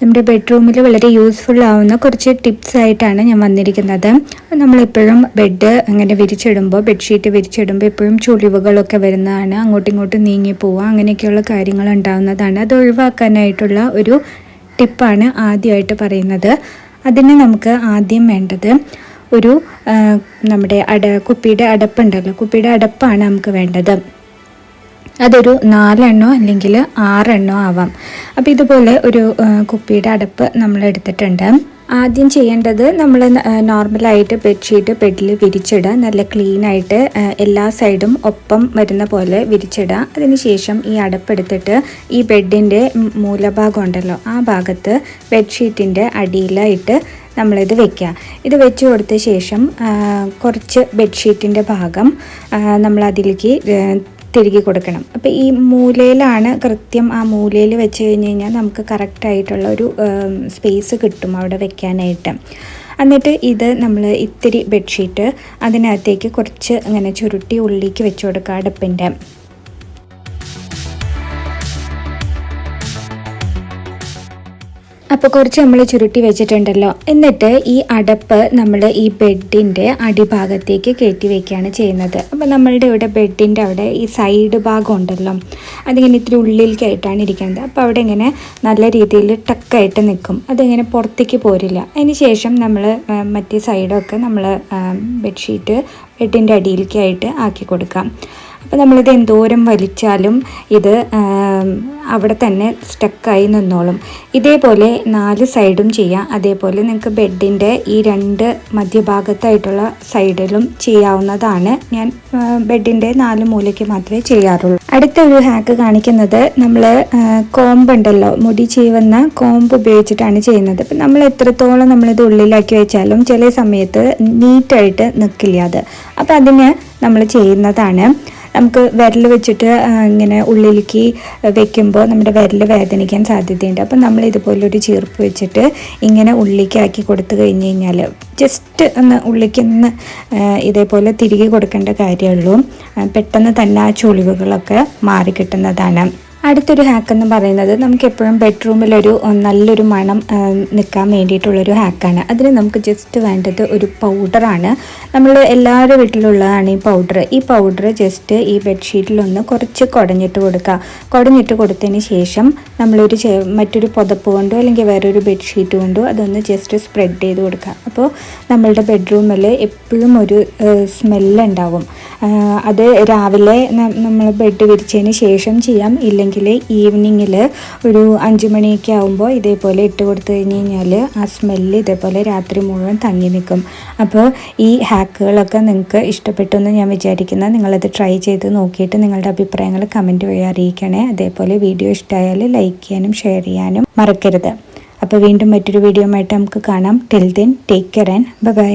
നമ്മുടെ ബെഡ്റൂമിൽ വളരെ യൂസ്ഫുൾ ആവുന്ന കുറച്ച് ടിപ്സ് ആയിട്ടാണ് ഞാൻ വന്നിരിക്കുന്നത്. നമ്മളെപ്പോഴും ബെഡ് അങ്ങനെ വിരിച്ചിടുമ്പോൾ, ബെഡ്ഷീറ്റ് വിരിച്ചിടുമ്പോൾ എപ്പോഴും ചുളിവുകളൊക്കെ വരുന്നതാണ്, അങ്ങോട്ടും ഇങ്ങോട്ടും നീങ്ങി പോവുക, അങ്ങനെയൊക്കെയുള്ള കാര്യങ്ങൾ ഉണ്ടാകുന്നതാണ്. അത് ഒഴിവാക്കാനായിട്ടുള്ള ഒരു ടിപ്പാണ് ആദ്യമായിട്ട് പറയുന്നത്. അതിന് നമുക്ക് ആദ്യം വേണ്ടത് ഒരു നമ്മുടെ കുപ്പിയുടെ അടപ്പുണ്ടല്ലോ, കുപ്പിയുടെ അടപ്പാണ് നമുക്ക് വേണ്ടത്. അതൊരു 4 എണ്ണോ അല്ലെങ്കിൽ 6 എണ്ണോ ആവാം. അപ്പോൾ ഇതുപോലെ ഒരു കുപ്പിയുടെ അടപ്പ് നമ്മൾ എടുത്തിട്ടുണ്ട്. ആദ്യം ചെയ്യേണ്ടത് നമ്മൾ നോർമലായിട്ട് ബെഡ്ഷീറ്റ് ബെഡിൽ വിരിച്ചിടുക, നല്ല ക്ലീനായിട്ട് എല്ലാ സൈഡും ഒപ്പം വരുന്ന പോലെ വിരിച്ചിടുക. അതിനുശേഷം ഈ അടപ്പെടുത്തിട്ട് ഈ ബെഡിൻ്റെ മൂലഭാഗം ഉണ്ടല്ലോ, ആ ഭാഗത്ത് ബെഡ്ഷീറ്റിൻ്റെ അടിയിലായിട്ട് നമ്മളിത് വെക്കുക. ഇത് വെച്ച് കൊടുത്ത ശേഷം കുറച്ച് ബെഡ്ഷീറ്റിൻ്റെ ഭാഗം നമ്മളതിലേക്ക് തിരികെ കൊടുക്കണം. അപ്പോൾ ഈ മൂലയിലാണ് കൃത്യം, ആ മൂലയിൽ വെച്ച് കഴിഞ്ഞ് കഴിഞ്ഞാൽ നമുക്ക് കറക്റ്റായിട്ടുള്ള ഒരു സ്പേസ് കിട്ടും അവിടെ വെക്കാനായിട്ട്. എന്നിട്ട് ഇത് നമ്മൾ ഇത്തിരി ബെഡ്ഷീറ്റ് അതിനകത്തേക്ക് കുറച്ച് ഇങ്ങനെ ചുരുട്ടി ഉള്ളിലേക്ക് വെച്ച് കൊടുക്കുക അടുപ്പിൻ്റെ. അപ്പോൾ കുറച്ച് നമ്മൾ ചുരുട്ടി വെച്ചിട്ടുണ്ടല്ലോ. എന്നിട്ട് ഈ അടപ്പ് നമ്മൾ ഈ ബെഡിൻ്റെ അടിഭാഗത്തേക്ക് കയറ്റി വയ്ക്കുകയാണ് ചെയ്യുന്നത്. അപ്പോൾ നമ്മളുടെ ഇവിടെ ബെഡിൻ്റെ അവിടെ ഈ സൈഡ് ഭാഗം ഉണ്ടല്ലോ, അതിങ്ങനെ ഇത്തിരി ഉള്ളിലേക്കായിട്ടാണ് ഇരിക്കുന്നത്. അപ്പോൾ അവിടെ ഇങ്ങനെ നല്ല രീതിയിൽ ടക്കായിട്ട് നിൽക്കും, അതിങ്ങനെ പുറത്തേക്ക് പോരില്ല. അതിന് ശേഷം നമ്മൾ മറ്റേ സൈഡൊക്കെ നമ്മൾ ബെഡ്ഷീറ്റ് ബെഡിൻ്റെ അടിയിലേക്കായിട്ട് ആക്കി കൊടുക്കാം. അപ്പോൾ നമ്മളിത് എന്തോരം വലിച്ചാലും ഇത് അവിടെ തന്നെ സ്റ്റക്കായി നിന്നോളും. ഇതേപോലെ 4 സൈഡും ചെയ്യാം. അതേപോലെ നിങ്ങൾക്ക് ബെഡിൻ്റെ ഈ 2 മധ്യഭാഗത്തായിട്ടുള്ള സൈഡിലും ചെയ്യാവുന്നതാണ്. ഞാൻ ബെഡിൻ്റെ 4 മൂലയ്ക്ക് മാത്രമേ ചെയ്യാറുള്ളൂ. അടുത്ത ഒരു ഹാക്ക് കാണിക്കുന്നത്, നമ്മൾ കോമ്പ് ഉണ്ടല്ലോ, മുടി ചീവുന്ന കോമ്പ് ഉപയോഗിച്ചിട്ടാണ് ചെയ്യുന്നത്. അപ്പം നമ്മൾ എത്രത്തോളം നമ്മളിത് ഉള്ളിലാക്കി വെച്ചാലും ചില സമയത്ത് നീറ്റായിട്ട് നിൽക്കില്ല അത്. അപ്പം അതിന് നമ്മൾ ചെയ്യുന്നതാണ്, നമുക്ക് വിരൽ വെച്ചിട്ട് ഇങ്ങനെ ഉള്ളിലേക്ക് വെക്കുമ്പോൾ നമ്മുടെ വിരൽ വേദനിക്കാൻ സാധ്യതയുണ്ട്. അപ്പം നമ്മൾ ഇതുപോലൊരു ചീർപ്പ് വെച്ചിട്ട് ഇങ്ങനെ ഉള്ളിലേക്ക് ആക്കി കൊടുത്തു കഴിഞ്ഞ് കഴിഞ്ഞാൽ ജസ്റ്റ് ഒന്ന് ഉള്ളിലേക്ക് ഒന്ന് ഇതേപോലെ തിരികെ കൊടുക്കേണ്ട കാര്യമുള്ളൂ. പെട്ടെന്ന് തന്നെ ആ ചുളിവുകളൊക്കെ മാറിക്കിട്ടുന്നതാണ്. അടുത്തൊരു ഹാക്ക് എന്ന് പറയുന്നത്, നമുക്ക് എപ്പോഴും ബെഡ്റൂമിലൊരു നല്ലൊരു മണം നിൽക്കാൻ വേണ്ടിയിട്ടുള്ളൊരു ഹാക്കാണ്. അതിന് നമുക്ക് ജസ്റ്റ് വേണ്ടത് ഒരു പൗഡറാണ്. നമ്മൾ എല്ലാവരുടെ വീട്ടിലുള്ളതാണ് ഈ പൗഡർ. ഈ പൗഡർ ജസ്റ്റ് ഈ ബെഡ്ഷീറ്റിലൊന്ന് കുറച്ച് കുടഞ്ഞിട്ട് കൊടുക്കുക. കുടഞ്ഞിട്ട് കൊടുത്തതിന് ശേഷം നമ്മളൊരു മറ്റൊരു പുതപ്പ് കൊണ്ടോ അല്ലെങ്കിൽ വേറൊരു ബെഡ്ഷീറ്റ് കൊണ്ടോ അതൊന്ന് ജസ്റ്റ് സ്പ്രെഡ് ചെയ്ത് കൊടുക്കുക. അപ്പോൾ നമ്മളുടെ ബെഡ്റൂമിൽ എപ്പോഴും ഒരു സ്മെല്ലുണ്ടാവും. അത് രാവിലെ നമ്മൾ ബെഡ് വിരിച്ചതിന് ശേഷം ചെയ്യാം, ഇല്ലെങ്കിൽ ഈവനിങ്ങിൽ ഒരു 5 മണിയൊക്കെ ആകുമ്പോൾ ഇതേപോലെ ഇട്ട് കൊടുത്തു കഴിഞ്ഞ് കഴിഞ്ഞാൽ ആ സ്മെല്ല് ഇതേപോലെ രാത്രി മുഴുവൻ തങ്ങി നിൽക്കും. അപ്പോൾ ഈ ഹാക്കുകളൊക്കെ നിങ്ങൾക്ക് ഇഷ്ടപ്പെട്ടു എന്ന് ഞാൻ വിചാരിക്കുന്നു. നിങ്ങളത് ട്രൈ ചെയ്ത് നോക്കിയിട്ട് നിങ്ങളുടെ അഭിപ്രായങ്ങൾ കമൻറ്റ് വഴി അറിയിക്കണേ. അതേപോലെ വീഡിയോ ഇഷ്ടമായാൽ ലൈക്ക് ചെയ്യാനും ഷെയർ ചെയ്യാനും മറക്കരുത്. അപ്പോൾ വീണ്ടും മറ്റൊരു വീഡിയോ ആയിട്ട് നമുക്ക് കാണാം. Till then take care and by.